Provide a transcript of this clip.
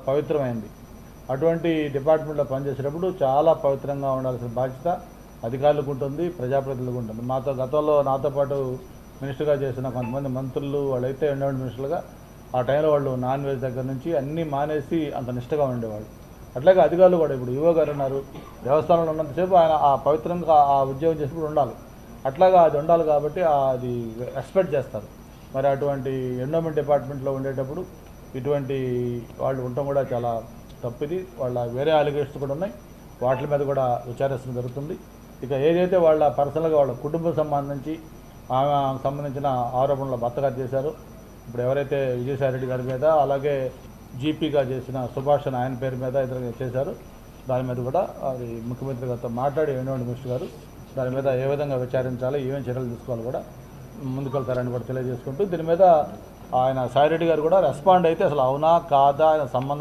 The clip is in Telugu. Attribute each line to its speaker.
Speaker 1: పవిత్రమైంది. అటువంటి డిపార్ట్మెంట్లో పనిచేసేటప్పుడు చాలా పవిత్రంగా ఉండాల్సిన బాధ్యత అధికారులకు ఉంటుంది, ప్రజాప్రతినిధులకు ఉంటుంది. గతంలో నాతో పాటు మినిస్టర్గా చేసిన కొంతమంది మంత్రులు వాళ్ళైతే ఎండోమెంట్ మినిస్టర్లుగా ఆ టైంలో వాళ్ళు నాన్ వెజ్ దగ్గర నుంచి అన్నీ మానేసి అంత నిష్టగా ఉండేవాళ్ళు. అట్లాగే అధికారులు కూడా ఇప్పుడు ఈవో గారు ఉన్నారు, దేవస్థానంలో ఉన్నంతసేపు ఆయన ఆ పవిత్రంగా ఆ ఉద్యోగం చేసినప్పుడు ఉండాలి. అట్లాగా అది ఉండాలి కాబట్టి అది ఎక్స్పెక్ట్ చేస్తారు. మరి అటువంటి ఎండోమెంట్ డిపార్ట్మెంట్లో ఉండేటప్పుడు ఇటువంటి వాళ్ళు ఉండటం కూడా చాలా తప్పిది. వాళ్ళ వేరే అలిగేషన్స్ కూడా ఉన్నాయి, వాటి మీద కూడా విచారించడం జరుగుతుంది. ఇక ఏదైతే వాళ్ళ పర్సనల్గా వాళ్ళ కుటుంబం సంబంధించి ఆమె సంబంధించిన ఆరోపణలు భర్తగారు చేశారు, ఇప్పుడు ఎవరైతే విజయసాయిరెడ్డి గారి మీద అలాగే జీపీగా చేసిన సుభాష్ ఆయన పేరు మీద ఇద్దరు చేశారు, దాని మీద కూడా అది ముఖ్యమంత్రి గారితో మాట్లాడి ఎండోమెంట్ మినిస్టర్ గారు దాని మీద ఏ విధంగా విచారించాలి, ఏమేమి చర్యలు తీసుకోవాలి కూడా ముందుకెళ్తారని కూడా తెలియజేసుకుంటూ దీని మీద ఆయన సాయిరెడ్డి గారు కూడా రెస్పాండ్ అయితే అసలు అవునా కాదా ఆయన సంబంధం